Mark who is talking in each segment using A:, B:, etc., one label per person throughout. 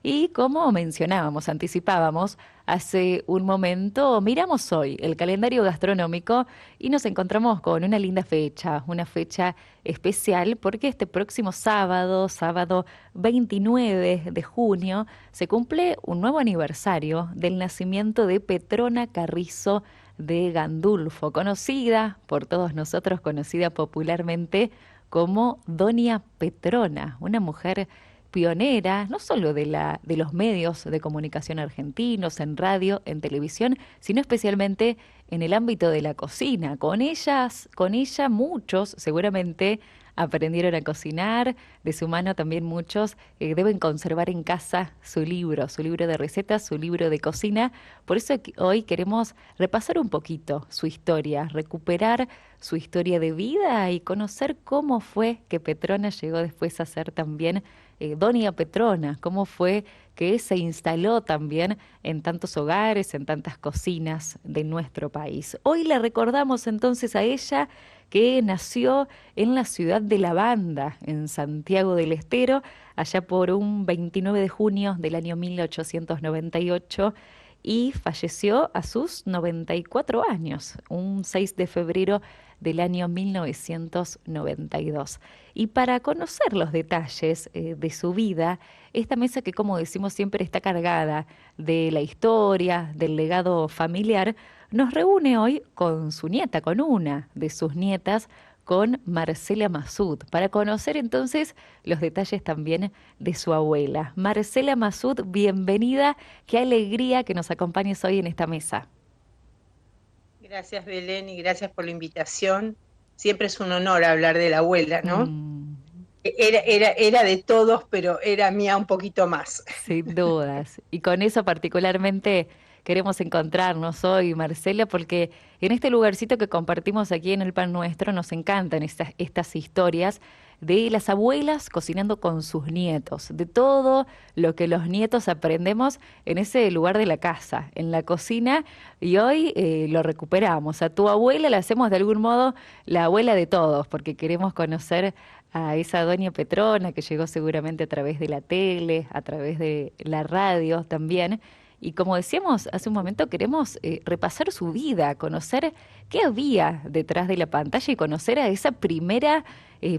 A: Y como mencionábamos, anticipábamos, hace un momento miramos hoy el calendario gastronómico y nos encontramos con una linda fecha, una fecha especial porque este próximo sábado, sábado 29 de junio, se cumple un nuevo aniversario del nacimiento de Petrona Carrizo de Gandulfo, conocida por todos nosotros, conocida popularmente como Doña Petrona, una mujer pionera, no solo de los medios de comunicación argentinos, en radio, en televisión, sino especialmente en el ámbito de la cocina. Con ella muchos seguramente aprendieron a cocinar, de su mano también muchos deben conservar en casa su libro de recetas, su libro de cocina. Por eso hoy queremos repasar un poquito su historia, recuperar su historia de vida y conocer cómo fue que Petrona llegó después a ser también Doña Petrona, cómo fue que se instaló también en tantos hogares, en tantas cocinas de nuestro país. Hoy la recordamos entonces a ella que nació en la ciudad de La Banda, en Santiago del Estero, allá por un 29 de junio del año 1898 y falleció a sus 94 años, un 6 de febrero del año 1992. Y para conocer los detalles de su vida, esta mesa que como decimos siempre está cargada de la historia, del legado familiar, nos reúne hoy con su nieta, con una de sus nietas, con Marcela Masud, para conocer entonces los detalles también de su abuela. Marcela Masud, bienvenida, qué alegría que nos acompañes hoy en esta mesa.
B: Gracias, Belén, y gracias por la invitación. Siempre es un honor hablar de la abuela, ¿no?
A: Mm,
B: Era de todos, pero era mía un poquito más.
A: sin dudas. Y con eso particularmente queremos encontrarnos hoy, Marcela, porque en este lugarcito que compartimos aquí en el Pan Nuestro nos encantan estas historias de las abuelas cocinando con sus nietos, de todo lo que los nietos aprendemos en ese lugar de la casa, en la cocina, y hoy lo recuperamos. A tu abuela la hacemos de algún modo la abuela de todos, porque queremos conocer a esa doña Petrona que llegó seguramente a través de la tele, a través de la radio también. Y como decíamos hace un momento, queremos repasar su vida, conocer qué había detrás de la pantalla y conocer a esa primera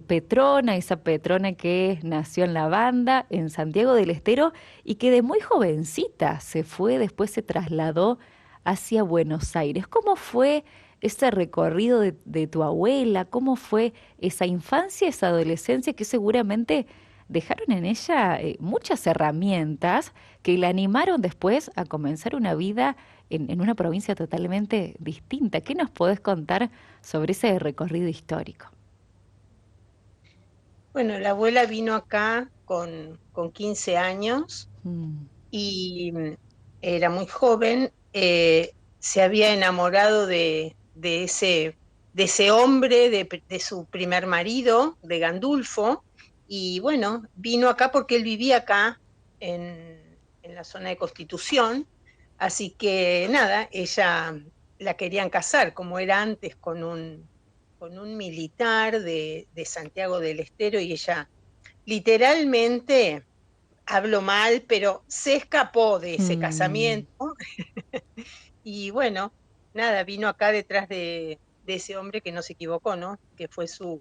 A: Petrona, esa Petrona que nació en La Banda, en Santiago del Estero, y que de muy jovencita se fue, después se trasladó hacia Buenos Aires. ¿Cómo fue ese recorrido de tu abuela? ¿Cómo fue esa infancia, esa adolescencia que seguramente dejaron en ella muchas herramientas que la animaron después a comenzar una vida en una provincia totalmente distinta? ¿Qué nos podés contar sobre ese recorrido histórico?
B: Bueno, la abuela vino acá con 15 años
A: Mm,
B: y era muy joven. Se había enamorado de ese hombre, de su primer marido, de Gandulfo, y bueno, vino acá porque él vivía acá en la zona de Constitución. Así que nada, ella la querían casar, como era antes, con un militar de Santiago del Estero, y ella literalmente, hablo mal, pero se escapó de ese
A: mm,
B: casamiento. Y bueno, nada, vino acá detrás de ese hombre que no se equivocó, ¿no? Que fue su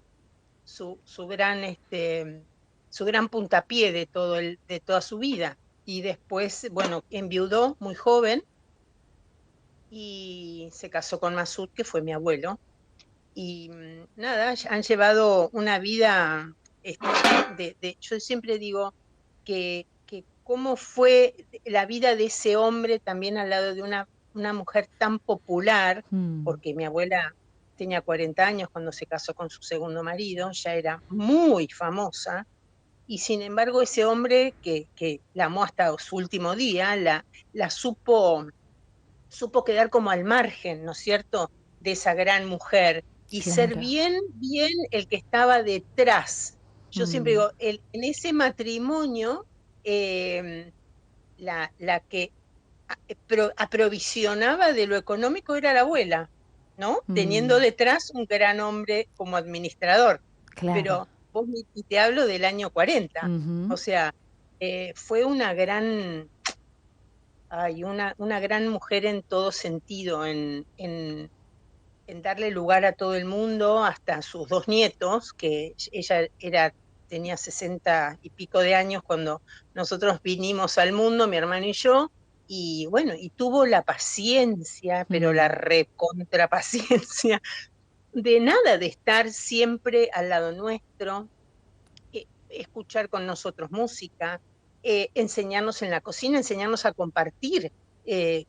B: gran, su gran puntapié de toda su vida. Y después, bueno, enviudó muy joven y se casó con Masud, que fue mi abuelo. Y nada, han llevado una vida, este, yo siempre digo que cómo fue la vida de ese hombre también al lado de una mujer tan popular,
A: mm,
B: porque mi abuela tenía 40 años cuando se casó con su segundo marido, ya era muy famosa, y sin embargo ese hombre que la amó hasta su último día, la supo quedar como al margen, ¿no es cierto?, de esa gran mujer y ser
A: claro.
B: bien, bien el que estaba detrás. Yo siempre
A: Mm,
B: digo, en ese matrimonio, eh, la que aprovisionaba de lo económico era la abuela, ¿no? Teniendo
A: mm,
B: detrás un gran hombre como administrador.
A: claro.
B: Pero vos y te hablo del año 40,
A: Ujú.
B: o sea, Fue una gran, una gran mujer en todo sentido, en darle lugar a todo el mundo, hasta sus dos nietos, que ella tenía 60 y pico de años cuando nosotros vinimos al mundo, mi hermano y yo, y bueno, y tuvo la paciencia, pero la
A: Mm,
B: recontrapaciencia, de nada, de estar siempre al lado nuestro, escuchar con nosotros música, enseñarnos en la cocina, enseñarnos a compartir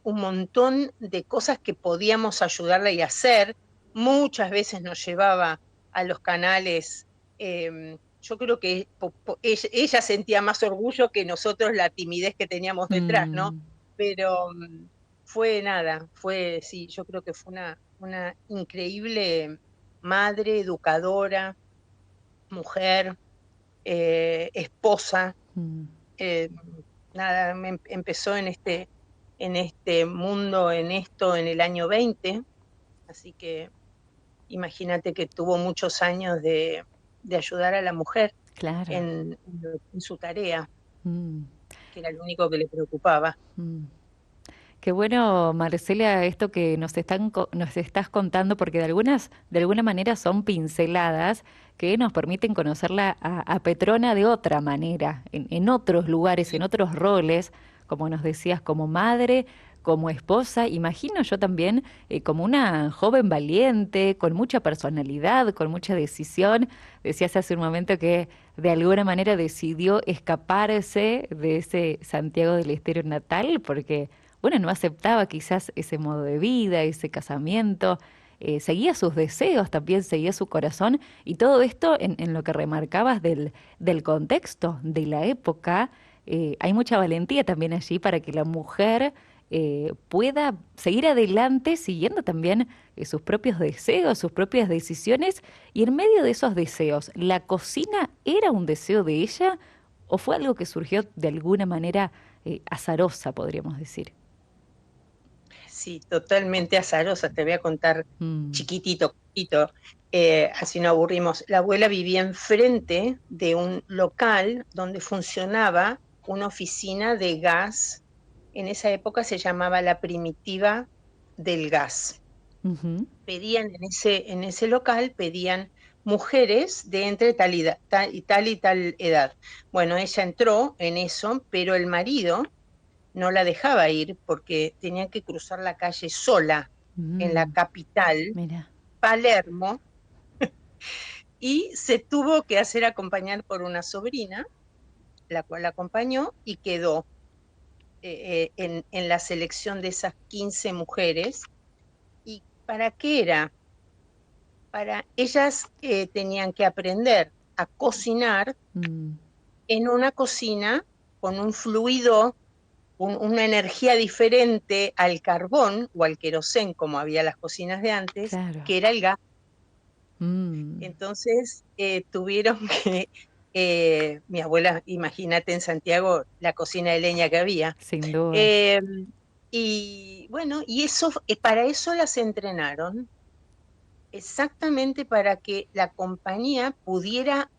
B: un montón de cosas que podíamos ayudarle y hacer. Muchas veces nos llevaba a los canales. Yo creo que ella sentía más orgullo que nosotros la timidez que teníamos detrás, ¿no?
A: mm,
B: Pero fue nada, sí, yo creo que fue una increíble madre, educadora, mujer, esposa.
A: mm.
B: eh, Nada, empezó en este mundo, en esto, en el año 20, así que imagínate que tuvo muchos años de ayudar a la mujer
A: Claro.
B: en su tarea,
A: Mm,
B: que era lo único que le preocupaba.
A: mm. Qué bueno, Marcela, esto que nos estás contando, porque de alguna manera son pinceladas que nos permiten conocerla a Petrona de otra manera, en otros lugares, en otros roles, como nos decías, como madre, como esposa, imagino yo también como una joven valiente, con mucha personalidad, con mucha decisión. Decías hace un momento que de alguna manera decidió escaparse de ese Santiago del Estero natal, porque bueno, no aceptaba quizás ese modo de vida, ese casamiento, seguía sus deseos, también seguía su corazón, y todo esto en lo que remarcabas del contexto, de la época, hay mucha valentía también allí para que la mujer pueda seguir adelante siguiendo también sus propios deseos, sus propias decisiones, y en medio de esos deseos, ¿la cocina era un deseo de ella o fue algo que surgió de alguna manera azarosa, podríamos decir?
B: Sí, totalmente azarosa, te voy a contar
A: Mm,
B: chiquitito, chiquitito, así no aburrimos. La abuela vivía enfrente de un local donde funcionaba una oficina de gas. En esa época se llamaba la primitiva del gas.
A: ujú,
B: Pedían en ese local, pedían mujeres de entre y tal edad. Bueno, ella entró en eso, pero el marido no la dejaba ir porque tenía que cruzar la calle sola en la
A: mm,
B: capital,
A: mira.
B: Palermo, y se tuvo que hacer acompañar por una sobrina, la cual la acompañó y quedó en la selección de esas 15 mujeres. ¿Y para qué era? Para ellas tenían que aprender a cocinar
A: Mm,
B: en una cocina con un fluido, una energía diferente al carbón o al querosén, como había las cocinas de antes,
A: claro.
B: que era el gas.
A: Mm,
B: Entonces tuvieron que, mi abuela, imagínate en Santiago la cocina de leña que había.
A: sin dudas.
B: Eh, y bueno, y eso, para eso las entrenaron, exactamente para que la compañía pudiera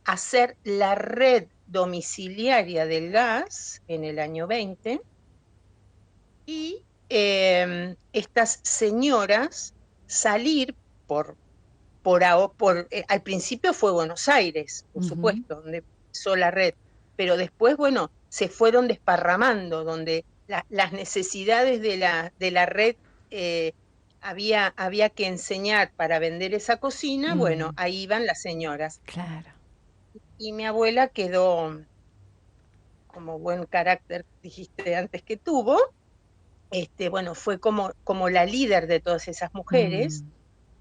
B: hacer la red domiciliaria del gas en el año 20 y estas señoras salir por, al principio fue Buenos Aires, por
A: Ujú,
B: supuesto, donde empezó la red, pero después, bueno, se fueron desparramando, donde las necesidades de la red eh, había que enseñar para vender esa cocina, bueno,
A: mm,
B: ahí iban las señoras.
A: claro.
B: Y mi abuela quedó, como buen carácter, dijiste antes que tuvo, bueno, fue como la líder de todas esas mujeres.
A: Mm,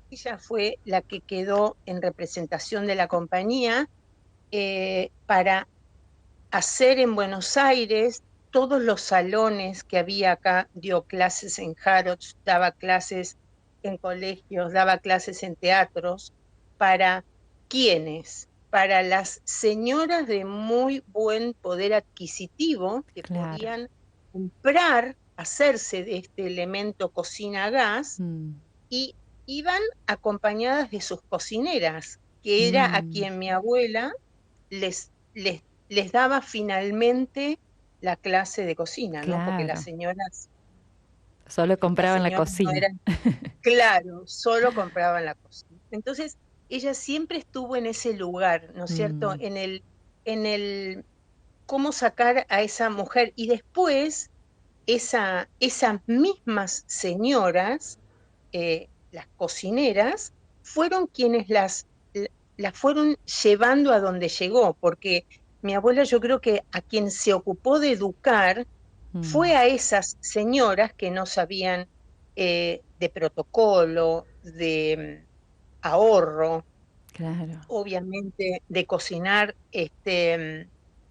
B: Ella fue la que quedó en representación de la compañía para hacer en Buenos Aires todos los salones que había acá, dio clases en Harrods, daba clases en colegios, daba clases en teatros. ¿Para quiénes? Para las señoras de muy buen poder adquisitivo que
A: claro.
B: podían comprar, hacerse de este elemento cocina a gas,
A: Mm,
B: y iban acompañadas de sus cocineras, que era a
A: mm,
B: quien mi abuela les les daba finalmente la clase de cocina, ¿no? Porque
A: Claro. Solo
B: las
A: compraban la
B: señoras no
A: cocina.
B: eran, claro, solo compraban la cocina. Entonces, ella siempre estuvo en ese lugar, ¿no es cierto?
A: Mm,
B: En el cómo sacar a esa mujer. Y después, esas mismas señoras, las cocineras, fueron quienes las fueron llevando a donde llegó, porque mi abuela, yo creo que a quien se ocupó de educar
A: mm,
B: fue a esas señoras que no sabían de protocolo, de ahorro,
A: claro.
B: obviamente de cocinar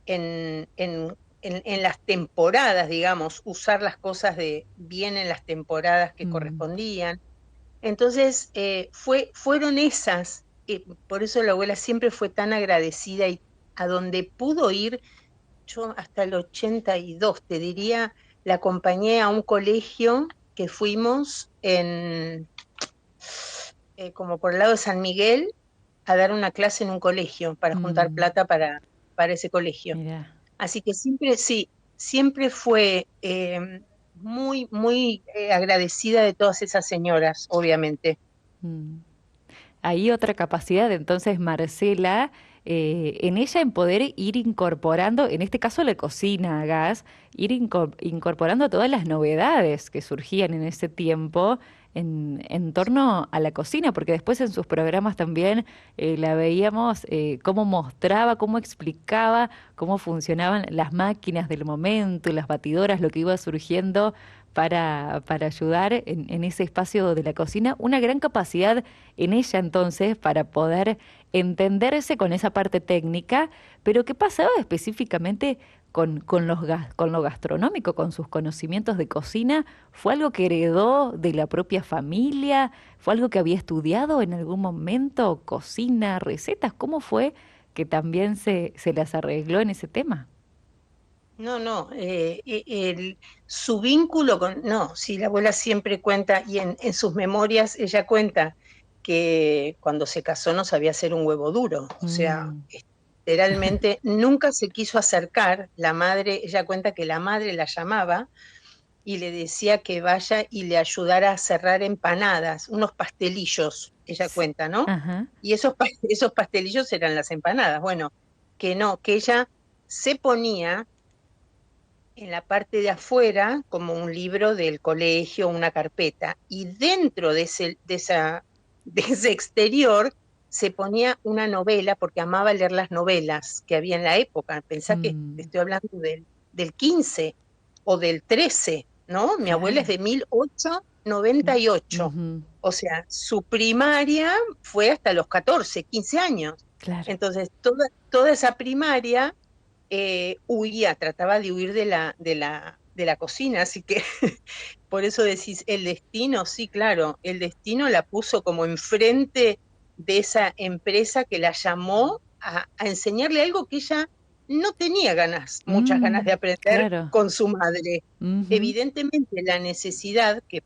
B: en las temporadas, digamos, usar las cosas bien en las temporadas que
A: Mm.
B: correspondían. Entonces, fueron esas, por eso la abuela siempre fue tan agradecida y a donde pudo ir, yo hasta el 82, te diría, la acompañé a un colegio que fuimos como por el lado de San Miguel, a dar una clase en un colegio para juntar
A: Mm,
B: plata para ese colegio.
A: mira.
B: Así que siempre, sí, siempre fue muy, muy agradecida de todas esas señoras, obviamente.
A: Mm. Ahí otra capacidad, entonces, Marcela, en ella en poder ir incorporando, en este caso la cocina a gas, ir incorporando todas las novedades que surgían en ese tiempo en torno a la cocina, porque después en sus programas también la veíamos cómo mostraba, cómo explicaba cómo funcionaban las máquinas del momento, las batidoras, lo que iba surgiendo para ayudar en ese espacio de la cocina, una gran capacidad en ella entonces para poder entenderse con esa parte técnica, pero ¿qué pasaba específicamente con lo gastronómico, con sus conocimientos de cocina? ¿Fue algo que heredó de la propia familia? ¿Fue algo que había estudiado en algún momento? ¿Cocina, recetas? ¿Cómo fue que también se las arregló en ese tema?
B: No, no, su vínculo con, no, sí, la abuela siempre cuenta, y en sus memorias ella cuenta que cuando se casó no sabía hacer un huevo duro, o sea,
A: Mm,
B: literalmente nunca se quiso acercar, la madre, ella cuenta que la madre la llamaba y le decía que vaya y le ayudara a cerrar empanadas, unos pastelillos, ella
A: sí,
B: cuenta, ¿no?
A: ajá.
B: Y esos pastelillos eran las empanadas, bueno, que no, que ella se ponía en la parte de afuera como un libro del colegio, una carpeta, y dentro de ese exterior se ponía una novela, porque amaba leer las novelas que había en la época. Pensá que
A: Mm,
B: estoy hablando del 15 o del 13, ¿no? Mi abuela es
A: claro.
B: de 1898,
A: Ujú,
B: o sea, su primaria fue hasta los 14, 15 años.
A: claro.
B: Entonces, toda esa primaria huía, trataba de huir de la cocina, así que por eso decís, el destino, sí, claro, el destino la puso como enfrente de esa empresa que la llamó a enseñarle algo que ella no tenía ganas, muchas ganas de aprender
A: Claro.
B: con su madre.
A: Ujú,
B: Evidentemente la necesidad, que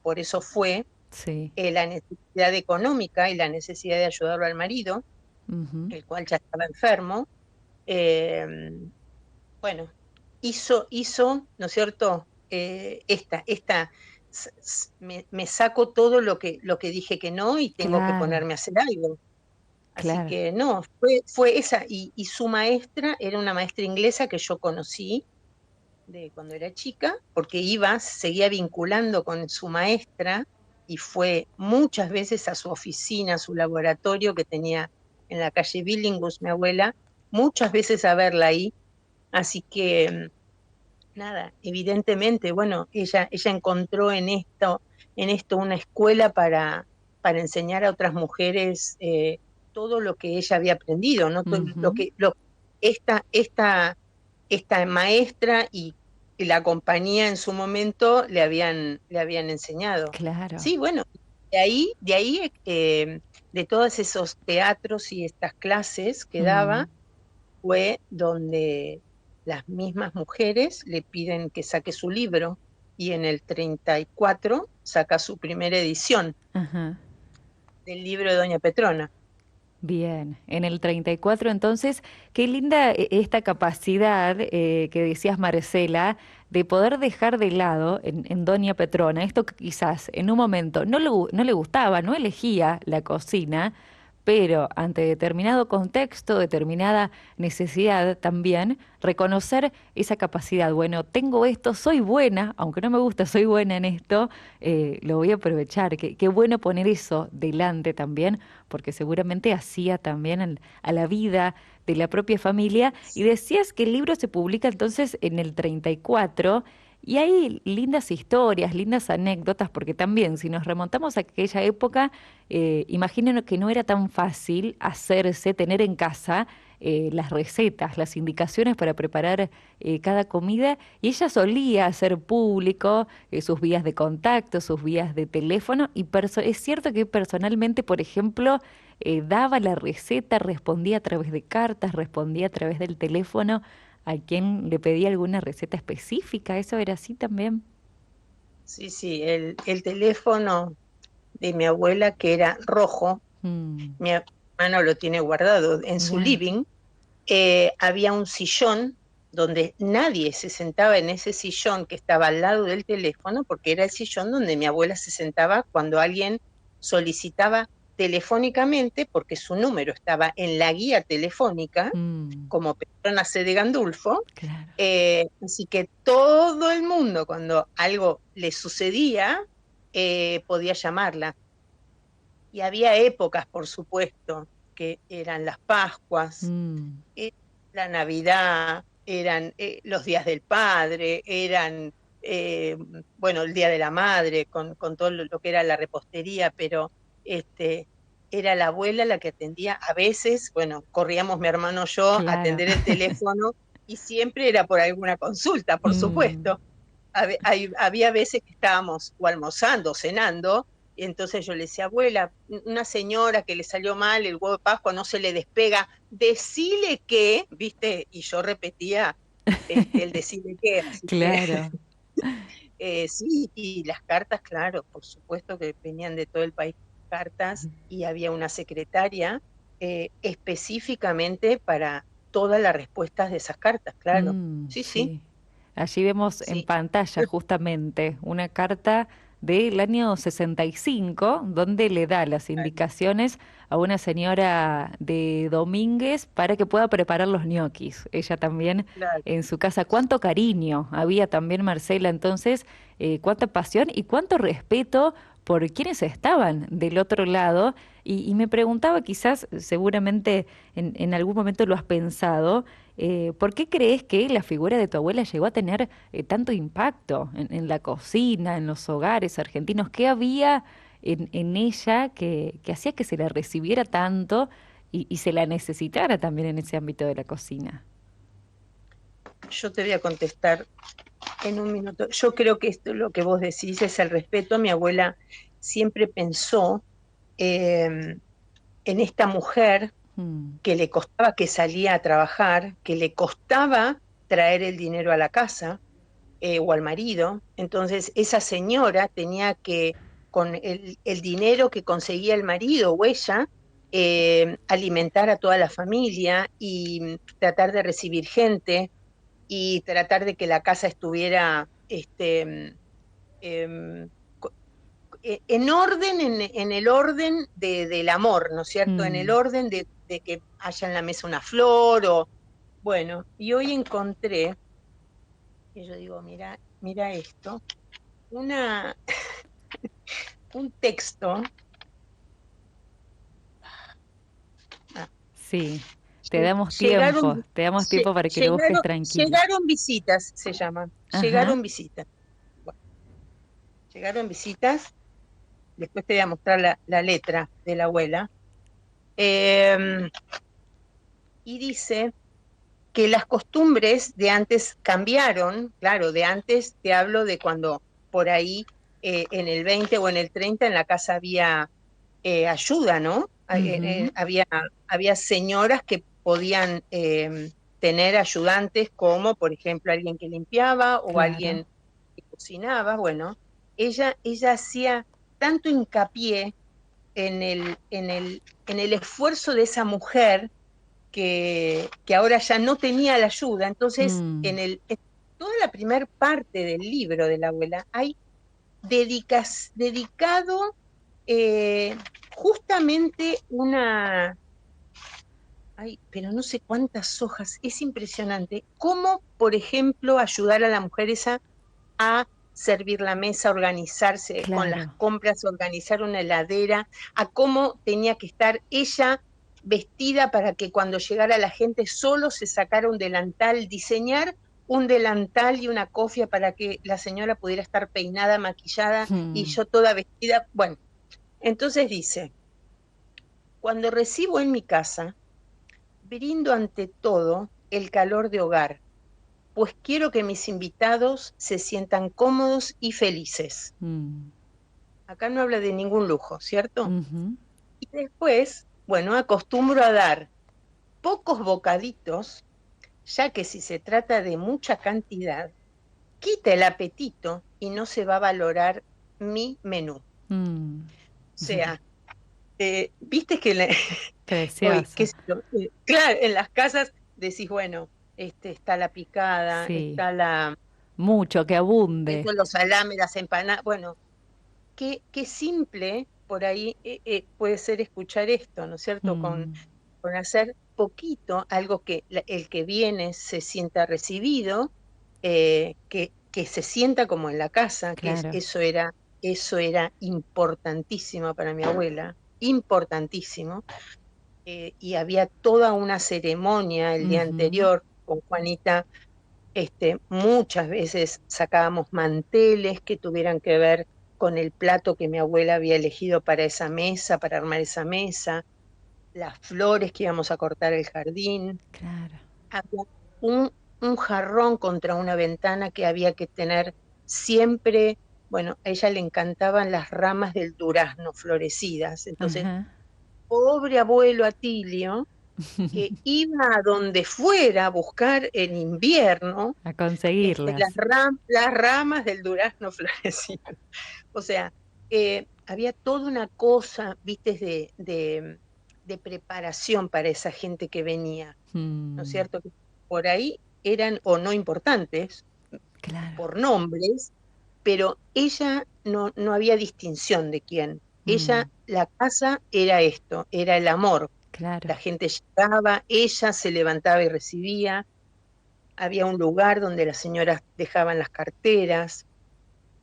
B: por eso fue,
A: sí.
B: la necesidad económica y la necesidad de ayudarlo al marido,
A: Ujú,
B: el cual ya estaba enfermo, eh, bueno, ¿no es cierto? Me saco todo lo que dije que no y tengo que
A: claro,
B: ponerme a hacer algo. Así
A: claro.
B: que no, fue esa. Y su maestra era una maestra inglesa que yo conocí de cuando era chica, porque seguía vinculando con su maestra y fue muchas veces a su oficina, a su laboratorio que tenía en la calle Billinghus, mi abuela, muchas veces a verla ahí. Así que nada, evidentemente, bueno, ella encontró en esto una escuela para enseñar a otras mujeres todo lo que ella había aprendido, ¿no? Todo lo
A: Ujú,
B: que esta, esta, esta maestra y la compañía en su momento le habían enseñado.
A: claro.
B: Sí, bueno, de todos esos teatros y estas clases que
A: Mm,
B: daba, fue donde las mismas mujeres le piden que saque su libro y en el 34 saca su primera edición
A: ajá.
B: del libro de Doña Petrona.
A: Bien, en el 34 entonces, qué linda esta capacidad que decías Marcela, de poder dejar de lado en Doña Petrona, esto que quizás en un momento no le gustaba, no elegía la cocina, pero ante determinado contexto, determinada necesidad también, reconocer esa capacidad. Bueno, tengo esto, soy buena, aunque no me gusta, soy buena en esto, lo voy a aprovechar. Qué bueno poner eso delante también, porque seguramente hacía también a la vida de la propia familia. Y decías que el libro se publica entonces en el 34. Y hay lindas historias, lindas anécdotas, porque también si nos remontamos a aquella época, imagino que no era tan fácil hacerse, tener en casa las recetas, las indicaciones para preparar cada comida, y ella solía hacer público sus vías de contacto, sus vías de teléfono, y es cierto que personalmente, por ejemplo, daba la receta, respondía a través de cartas, respondía a través del teléfono a quien le pedía alguna receta específica. ¿Eso era así también?
B: Sí, sí, el teléfono de mi abuela, que era rojo,
A: Mm,
B: mi hermano lo tiene guardado en su
A: mira.
B: living. Había un sillón donde nadie se sentaba en ese sillón que estaba al lado del teléfono, porque era el sillón donde mi abuela se sentaba cuando alguien solicitaba telefónicamente, porque su número estaba en la guía telefónica,
A: Mm,
B: como Petrona C. de Gandulfo.
A: claro.
B: Así que todo el mundo, cuando algo le sucedía, podía llamarla. Y había épocas, por supuesto, que eran las Pascuas,
A: Mm,
B: eh, la Navidad, eran los días del Padre, eran, eh, bueno, el Día de la Madre, con todo lo que era la repostería, pero este, era la abuela la que atendía. A veces, bueno, corríamos mi hermano y yo a
A: claro.
B: atender el teléfono y siempre era por alguna consulta, por
A: Mm,
B: supuesto. Había veces que estábamos o almorzando o cenando, y entonces yo le decía, abuela, una señora que le salió mal el huevo de Pascua, no se le despega, decile que, ¿viste? Y yo repetía el decile que, así que
A: claro.
B: sí, y las cartas, claro, por supuesto que venían de todo el país cartas, y había una secretaria específicamente para todas las respuestas de esas cartas, claro. Sí, sí,
A: Sí. Allí vemos en
B: sí.
A: pantalla justamente una carta del año 65 donde le da las indicaciones a una señora de Domínguez para que pueda preparar los ñoquis. Ella también
B: Claro.
A: en su casa. Cuánto cariño había también Marcela entonces, cuánta pasión y cuánto respeto por quienes estaban del otro lado. Y me preguntaba, quizás seguramente en algún momento lo has pensado, ¿por qué crees que la figura de tu abuela llegó a tener tanto impacto en la cocina, en los hogares argentinos? ¿Qué había en ella que hacía que se la recibiera tanto y se la necesitara también en ese ámbito de la cocina?
B: Yo te voy a contestar en un minuto. Yo creo que esto, lo que vos decís, es el respeto. Mi abuela siempre pensó eh, en esta mujer
A: Mm,
B: que le costaba, que salía a trabajar, que le costaba traer el dinero a la casa o al marido. Entonces esa señora tenía que, con el dinero que conseguía el marido o ella, alimentar a toda la familia y tratar de recibir gente y tratar de que la casa estuviera em, en orden, en el orden del amor, ¿no es cierto? En el
A: mm,
B: orden de que haya en la mesa una flor o, bueno, y hoy encontré, y yo digo, mira, mira esto, una, un texto. ah,
A: sí,
B: Llegaron,
A: te damos tiempo para que lo busques tranquila.
B: llegaron visitas, se llaman,
A: Ajá,
B: llegaron visitas. Bueno, llegaron visitas, después te voy a mostrar la letra de la abuela. Eh, y dice que las costumbres de antes cambiaron, claro, de antes te hablo de cuando por ahí en el 20 o en el 30 en la casa había ayuda, ¿no?
A: ujú,
B: Había señoras que podían tener ayudantes como, por ejemplo, alguien que limpiaba o
A: claro.
B: alguien que cocinaba. Bueno, ella hacía tanto hincapié en el esfuerzo de esa mujer que ahora ya no tenía la ayuda. Entonces,
A: Mm,
B: en toda la primer parte del libro de la abuela hay dedicado justamente ay, pero no sé cuántas hojas, es impresionante. Cómo, por ejemplo, ayudar a la mujer esa a servir la mesa, organizarse con las
A: claro.
B: compras, organizar una heladera, a cómo tenía que estar ella vestida para que cuando llegara la gente solo se sacara un delantal, diseñar un delantal y una cofia para que la señora pudiera estar peinada, maquillada y
A: Mm,
B: yo toda vestida. Bueno, entonces dice, cuando recibo en mi casa, brindo ante todo el calor de hogar, pues quiero que mis invitados se sientan cómodos y felices.
A: mm,
B: Acá no habla de ningún lujo, ¿cierto?
A: ujú.
B: Y después, bueno, acostumbro a dar pocos bocaditos, ya que si se trata de mucha cantidad, quita el apetito y no se va a valorar mi menú. O
A: Mm.
B: sea, viste que hoy, qué
A: Precioso.
B: sé yo, claro, en las casas decís, bueno, está la picada,
A: Sí.
B: está
A: Mucho, que abunde.
B: los salames, las empanadas, bueno, qué simple por ahí puede ser escuchar esto, ¿no es cierto?
A: Mm,
B: Con hacer poquito, algo que el que viene se sienta recibido, que se sienta como en la casa,
A: claro.
B: eso era importantísimo para mi abuela, importantísimo. Y había toda una ceremonia el día
A: Ujú.
B: anterior con Juanita. Muchas veces sacábamos manteles que tuvieran que ver con el plato que mi abuela había elegido para esa mesa, para armar esa mesa, las flores que íbamos a cortar el jardín.
A: Claro.
B: Había un, un jarrón contra una ventana que había que tener siempre. Bueno, a ella le encantaban las ramas del durazno florecidas. Entonces,
A: Ajá.
B: pobre abuelo Atilio, que iba a donde fuera a buscar en invierno
A: A conseguirlas.
B: las ramas del durazno florecido. O sea, había toda una cosa, viste, de preparación para esa gente que venía, ¿no es
A: Mm,
B: cierto? Que por ahí eran o no importantes
A: claro.
B: por nombres, pero ella no había distinción de quién.
A: Mm,
B: Ella, la casa era esto, era el amor.
A: claro.
B: La gente llegaba, ella se levantaba y recibía, había un lugar donde las señoras dejaban las carteras,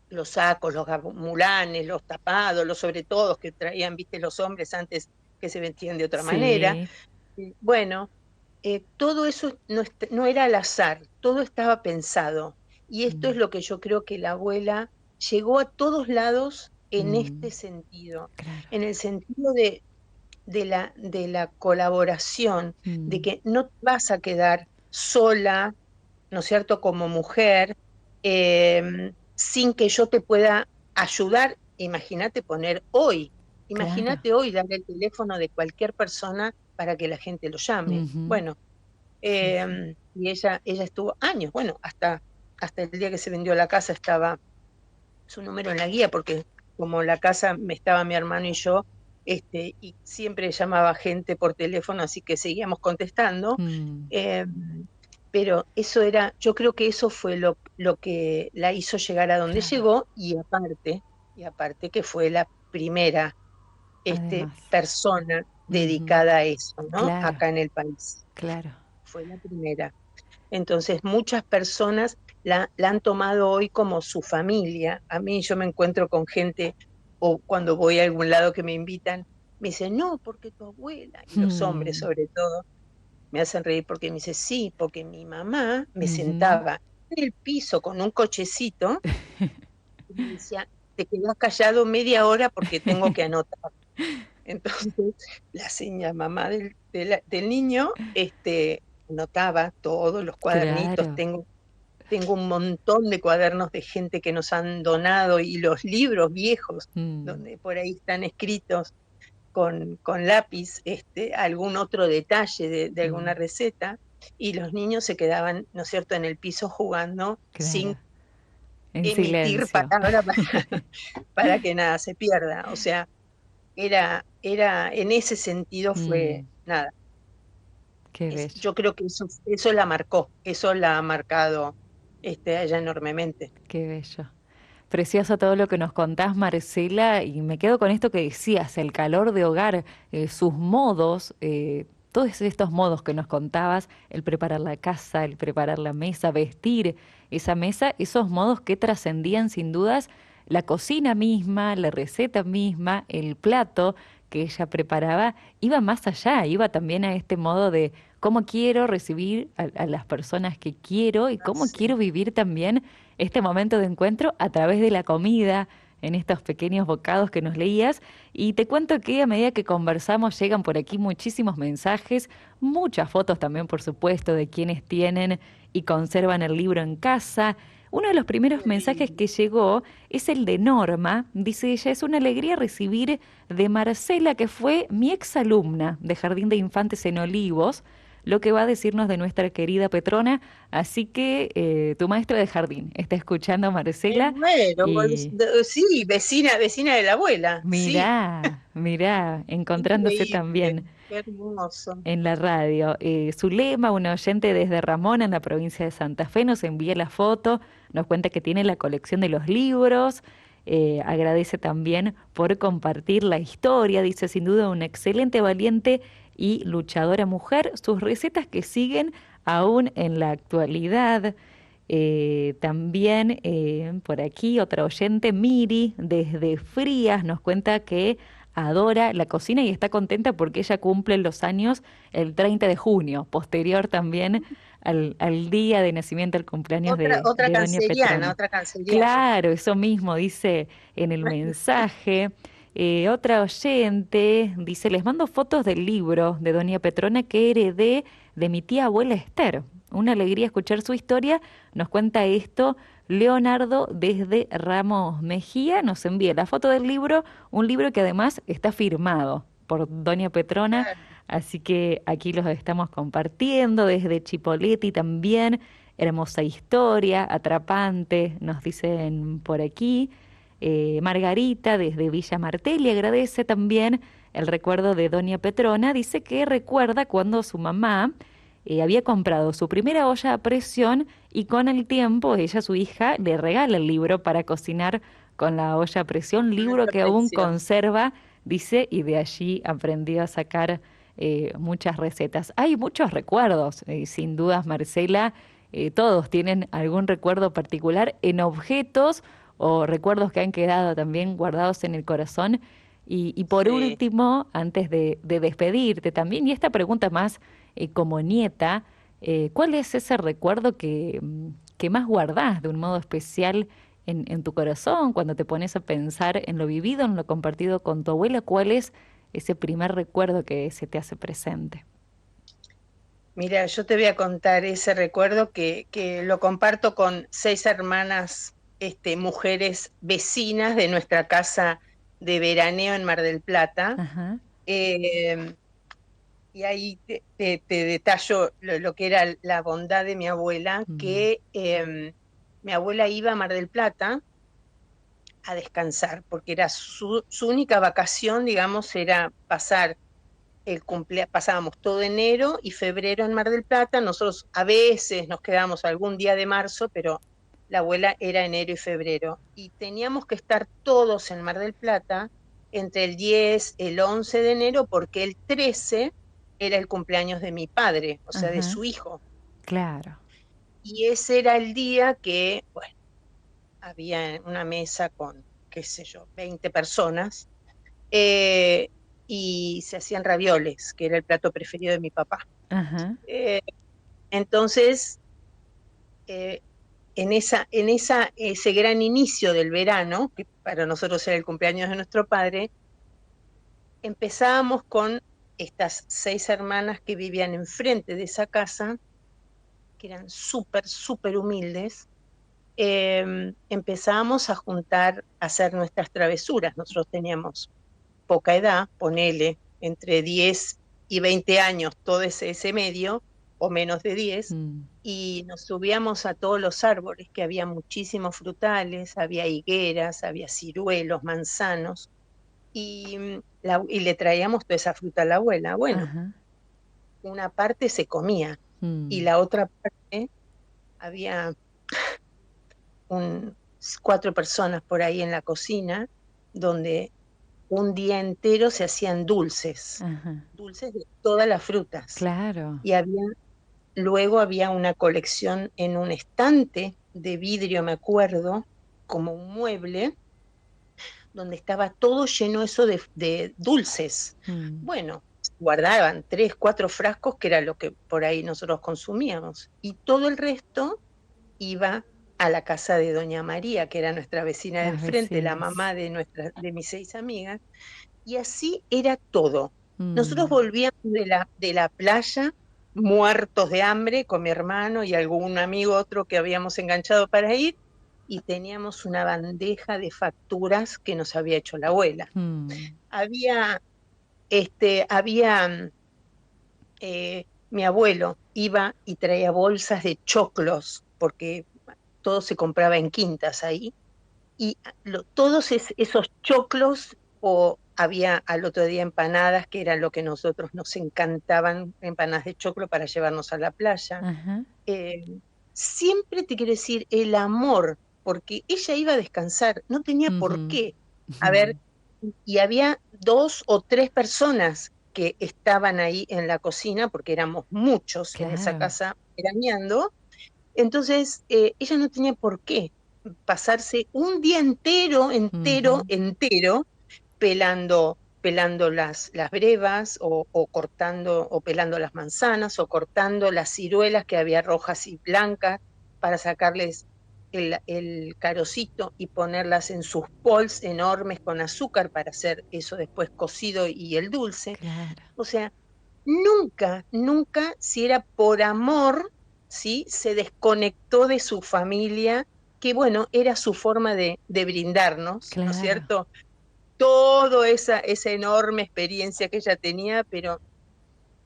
B: los sacos, los gamulanes, los tapados, los sobre todos que traían, viste, los hombres antes que se vestían de otra manera.
A: Sí.
B: Bueno, todo eso no era al azar, todo estaba pensado. Y esto es
A: Mm,
B: lo que yo creo que la abuela llegó a todos lados en
A: mm,
B: este sentido,
A: claro.
B: en el sentido de la colaboración, de
A: Mm,
B: que no te vas a quedar sola, ¿no es cierto?, como mujer, sin que yo te pueda ayudar.
A: claro.
B: Imagínate hoy darle el teléfono de cualquier persona para que la gente lo llame.
A: Ujú.
B: Bueno,
A: Sí, sí.
B: y ella estuvo años, bueno, hasta el día que se vendió la casa estaba su número en la guía, porque como la casa me estaba mi hermano y yo, y siempre llamaba gente por teléfono, así que seguíamos contestando.
A: Mm,
B: eh, pero yo creo que eso fue lo que la hizo llegar a donde
A: claro.
B: llegó, y aparte que fue la primera
A: Además.
B: persona
A: Ujú.
B: dedicada a eso, ¿no?
A: Claro,
B: Acá en el país.
A: claro.
B: Fue la primera. Entonces, muchas personas la han tomado hoy como su familia. A mí yo me encuentro con gente, o cuando voy a algún lado que me invitan, me dicen, no, porque tu abuela, y los hombres
A: Mm,
B: sobre todo, me hacen reír porque me dice, sí, porque mi mamá me
A: ujú.
B: sentaba en el piso con un cochecito y me decía, te quedas callado media hora porque tengo que anotar. Entonces, la señora mamá del niño, anotaba todos los cuadernitos.
A: Claro.
B: Tengo un montón de cuadernos de gente que nos han donado y los libros viejos,
A: Mm,
B: donde por ahí están escritos con lápiz algún otro detalle de alguna
A: mm,
B: receta, y los niños se quedaban, ¿no es cierto?, en el piso jugando
A: claro.
B: sin
A: En
B: emitir
A: silencio.
B: palabra para que nada se pierda. O sea, en ese sentido
A: Mm,
B: fue nada.
A: qué bello,
B: Yo creo que eso la marcó, eso la ha marcado a ella enormemente.
A: qué bello. Precioso todo lo que nos contás, Marcela, y me quedo con esto que decías, el calor de hogar, sus modos, todos estos modos que nos contabas, el preparar la casa, el preparar la mesa, vestir esa mesa, esos modos que trascendían sin dudas la cocina misma, la receta misma, el plato que ella preparaba, iba más allá, iba también a este modo de cómo quiero recibir a las personas que quiero y cómo
B: Así.
A: quiero vivir también este momento de encuentro a través de la comida, en estos pequeños bocados que nos leías. Y te cuento que a medida que conversamos llegan por aquí muchísimos mensajes, muchas fotos también, por supuesto, de quienes tienen y conservan el libro en casa. Uno de los primeros
B: Qué
A: mensajes
B: lindo.
A: que llegó es el de Norma. Dice ella, es una alegría recibir de Marcela, que fue mi exalumna de Jardín de Infantes en Olivos, lo que va a decirnos de nuestra querida Petrona. Así que tu maestra de jardín está escuchando,
B: Me
A: Marcela,
B: muero,
A: y
B: sí, vecina de la abuela, sí,
A: mirá, encontrándose
B: increíble,
A: también
B: qué hermoso.
A: en la radio. Zulema, una oyente desde Ramón, en la provincia de Santa Fe, nos envía la foto, nos cuenta que tiene la colección de los libros, agradece también por compartir la historia, dice sin duda una excelente, valiente y luchadora mujer, sus recetas que siguen aún en la actualidad. También por aquí otra oyente, Miri, desde Frías, nos cuenta que adora la cocina y está contenta porque ella cumple los años el 30 de junio, posterior también al día de nacimiento, al cumpleaños
B: Otra
A: de Doña
B: canceriana,
A: Petrona.
B: otra canceriana.
A: Claro, eso mismo dice en el mensaje. Otra oyente dice, les mando fotos del libro de Doña Petrona que heredé de mi tía abuela Esther. Una alegría escuchar su historia. Nos cuenta esto Leonardo desde Ramos Mejía. Nos envía la foto del libro, un libro que además está firmado por Doña Petrona.
B: Claro.
A: Así que aquí los estamos compartiendo desde Chipoleti también. Hermosa historia, atrapante, nos dicen por aquí. Margarita desde Villa Martelli agradece también el recuerdo de Doña Petrona. Dice que recuerda cuando su mamá había comprado su primera olla a presión y con el tiempo ella, su hija, le regala el libro para cocinar con la olla a presión, libro
B: Mucha
A: que aún
B: presión.
A: conserva, dice, y de allí aprendió a sacar muchas recetas. Hay muchos recuerdos, sin dudas, Marcela, todos tienen algún recuerdo particular en objetos o recuerdos que han quedado también guardados en el corazón. Y por
B: Sí.
A: último, antes de despedirte también, y esta pregunta más como nieta, ¿cuál es ese recuerdo que más guardás de un modo especial en tu corazón cuando te pones a pensar en lo vivido, en lo compartido con tu abuela? ¿Cuál es ese primer recuerdo que se te hace presente?
B: Mira, yo te voy a contar ese recuerdo que lo comparto con 6 hermanas, mujeres vecinas de nuestra casa de veraneo en Mar del Plata.
A: Ajá.
B: Eh, y ahí te detallo lo que era la bondad de mi abuela,
A: Mm,
B: que mi abuela iba a Mar del Plata a descansar, porque era su única vacación, digamos, era pasar pasábamos todo enero y febrero en Mar del Plata. Nosotros a veces nos quedábamos algún día de marzo, pero la abuela era enero y febrero. Y teníamos que estar todos en Mar del Plata entre el 10, el 11 de enero, porque el 13 era el cumpleaños de mi padre, o sea, de
A: ajá,
B: su hijo.
A: claro.
B: Y ese era el día que, bueno, había una mesa con, qué sé yo, 20 personas, eh, y se hacían ravioles, que era el plato preferido de mi papá.
A: Ajá.
B: Eh, entonces, eh, ese gran inicio del verano, que para nosotros era el cumpleaños de nuestro padre, empezábamos con estas 6 hermanas que vivían enfrente de esa casa, que eran súper, súper humildes. Empezábamos a juntar, a hacer nuestras travesuras. Nosotros teníamos poca edad, ponele entre 10 y 20 años, todo ese medio, o menos de 10,
A: Mm,
B: y nos subíamos a todos los árboles, que había muchísimos frutales, había higueras, había ciruelos, manzanos, y le traíamos toda esa fruta a la abuela. Bueno,
A: Ajá.
B: una parte se comía y
A: Mm.
B: la otra parte había un, 4 personas por ahí en la cocina donde un día entero se hacían dulces,
A: Ajá.
B: dulces de todas las frutas.
A: Claro.
B: Y luego había una colección en un estante de vidrio, me acuerdo, como un mueble, donde estaba todo lleno eso de dulces.
A: Mm.
B: Bueno, guardaban 3, 4 frascos, que era lo que por ahí nosotros consumíamos, y todo el resto iba a la casa de Doña María, que era nuestra vecina del
A: Las
B: frente, la
A: vecinas.
B: mamá de mis 6 amigas, y así era todo. Nosotros
A: Mm.
B: volvíamos de la playa muertos de hambre con mi hermano y algún amigo otro que habíamos enganchado para ir, y teníamos una bandeja de facturas que nos había hecho la abuela.
A: Mm.
B: Había, había mi abuelo iba y traía bolsas de choclos, porque todo se compraba en quintas ahí, y todos esos choclos, o había al otro día empanadas, que era lo que nosotros nos encantaban, empanadas de choclo para llevarnos a la playa.
A: Ajá.
B: Eh, Siempre te quiero decir el amor, porque ella iba a descansar, no tenía por
A: Ujú.
B: qué. A ver,
A: Ujú.
B: y había 2 o 3 personas que estaban ahí en la cocina, porque éramos muchos en esa
A: Claro.
B: casa veraneando. Entonces, ella no tenía por qué pasarse un día entero, entero,
A: Ujú.
B: entero, pelando las brevas, o cortando, o pelando las manzanas, o cortando las ciruelas que había rojas y blancas para sacarles el carocito y ponerlas en sus bols enormes con azúcar para hacer eso después cocido y el dulce.
A: Claro.
B: O sea, nunca, nunca, si era por amor, ¿sí? Se desconectó de su familia, que bueno, era su forma de brindarnos, ¿no es
A: Claro.
B: cierto? Toda esa enorme experiencia que ella tenía, pero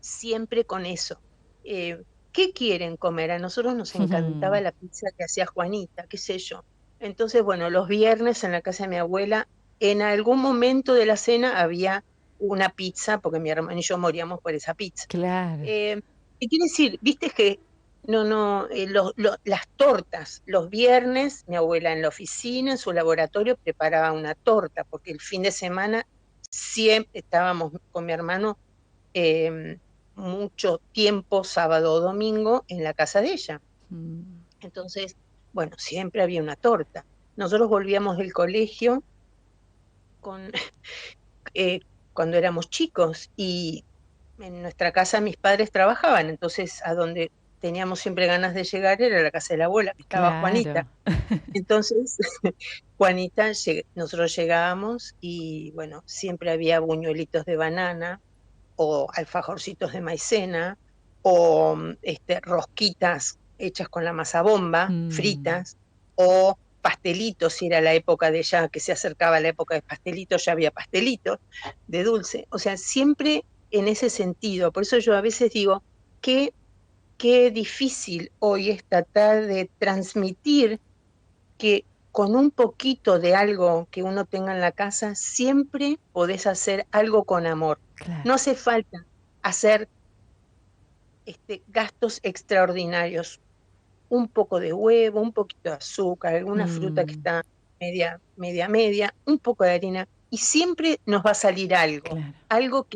B: siempre con eso. Eh, ¿Qué quieren comer? A nosotros nos encantaba la pizza que hacía Juanita, qué sé yo. Entonces, bueno, los viernes en la casa de mi abuela, en algún momento de la cena había una pizza, porque mi hermano y yo moríamos por esa pizza.
A: Claro.
B: Eh, ¿Qué quiere decir? Viste que no, no, las tortas, los viernes, mi abuela en la oficina, en su laboratorio, preparaba una torta, porque el fin de semana siempre estábamos con mi hermano, eh, mucho tiempo, sábado o domingo, en la casa de ella.
A: Mm.
B: Entonces, bueno, siempre había una torta. Nosotros volvíamos del colegio con, eh, cuando éramos chicos, y en nuestra casa mis padres trabajaban, entonces a donde teníamos siempre ganas de llegar era la casa de la abuela, que estaba Juanita.
A: Claro.
B: Entonces, Juanita, nosotros llegábamos y bueno, siempre había buñuelitos de banana, o alfajorcitos de maicena, o rosquitas hechas con la masa bomba,
A: Mm.
B: fritas, o pastelitos, si era la época de ya que se acercaba la época de pastelitos, ya había pastelitos de dulce. O sea, siempre en ese sentido. Por eso yo a veces digo, qué difícil hoy es tratar de transmitir que con un poquito de algo que uno tenga en la casa, siempre podés hacer algo con amor. No
A: Claro.
B: hace falta hacer gastos extraordinarios. Un poco de huevo, un poquito de azúcar, alguna fruta que
A: Mm.
B: está media, media, media, un poco de harina, y siempre nos va a salir algo,
A: Claro.
B: algo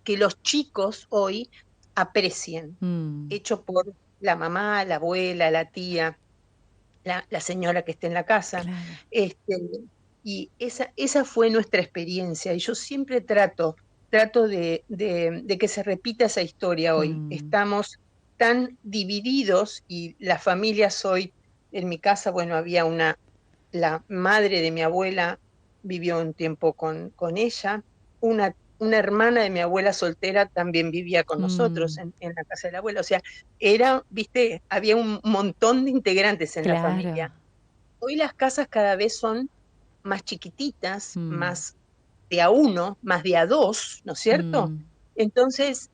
B: que los chicos hoy aprecien,
A: Mm.
B: hecho por la mamá, la abuela, la tía, la señora que esté en la casa.
A: Claro.
B: Este, y esa fue nuestra experiencia. Y yo siempre trato de que se repita esa historia hoy.
A: Mm.
B: Estamos tan divididos, y las familias hoy, en mi casa, bueno, la madre de mi abuela vivió un tiempo con ella, una hermana de mi abuela soltera también vivía con nosotros
A: Mm.
B: en la casa de la abuela. O sea, viste, había un montón de integrantes en la
A: Claro.
B: familia. Hoy las casas cada vez son más chiquititas,
A: Mm.
B: más de a uno, más de a dos, ¿no es cierto?
A: Mm.
B: Entonces,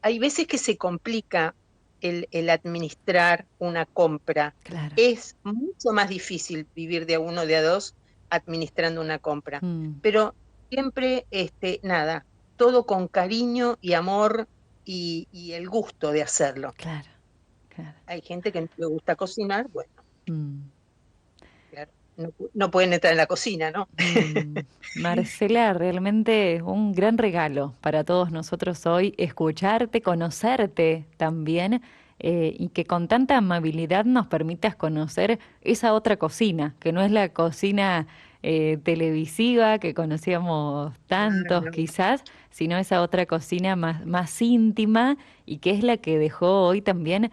B: hay veces que se complica el administrar una compra.
A: Claro.
B: Es mucho más difícil vivir de a uno, de a dos, administrando una compra.
A: Mm.
B: Pero siempre, nada, todo con cariño y amor y el gusto de hacerlo.
A: Claro, claro.
B: Hay gente que no le gusta cocinar, bueno,
A: Mm.
B: claro, no pueden entrar en la cocina, ¿no?
A: Marcela, realmente un gran regalo para todos nosotros hoy, escucharte, conocerte también, y que con tanta amabilidad nos permitas conocer esa otra cocina, que no es la cocina televisiva que conocíamos tantos
B: Claro,
A: quizás, sino esa otra cocina más íntima y que es la que dejó hoy también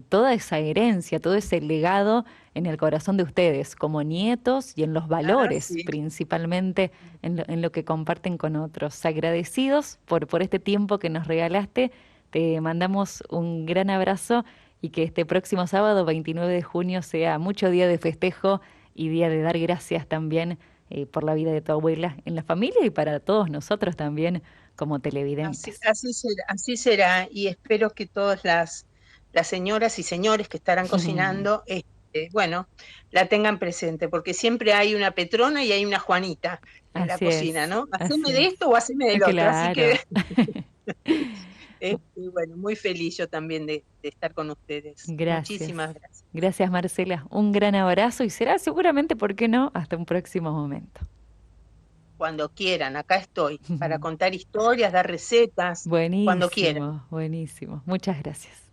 A: toda esa herencia, todo ese legado en el corazón de ustedes como nietos y en los valores,
B: sí.
A: principalmente en lo que comparten con otros. Agradecidos por este tiempo que nos regalaste, te mandamos un gran abrazo y que este próximo sábado, 29 de junio, sea mucho día de festejo y día de dar gracias también por la vida de tu abuela en la familia y para todos nosotros también como
B: Así,
A: televidentes.
B: así será, así será, y espero que todas las señoras y señores que estarán cocinando, bueno, la tengan presente, porque siempre hay una Petrona y hay una Juanita en la
A: Así
B: cocina,
A: es,
B: ¿no? Haceme
A: así
B: de
A: es.
B: esto o haceme del otro, así que,
A: Claro.
B: bueno, muy feliz yo también de estar con ustedes.
A: Gracias.
B: Muchísimas gracias.
A: Gracias, Marcela. Un gran abrazo y será seguramente, ¿por qué no?, hasta un próximo momento.
B: Cuando quieran, acá estoy, para contar historias, dar recetas, cuando quieran.
A: Buenísimo, buenísimo. Muchas gracias.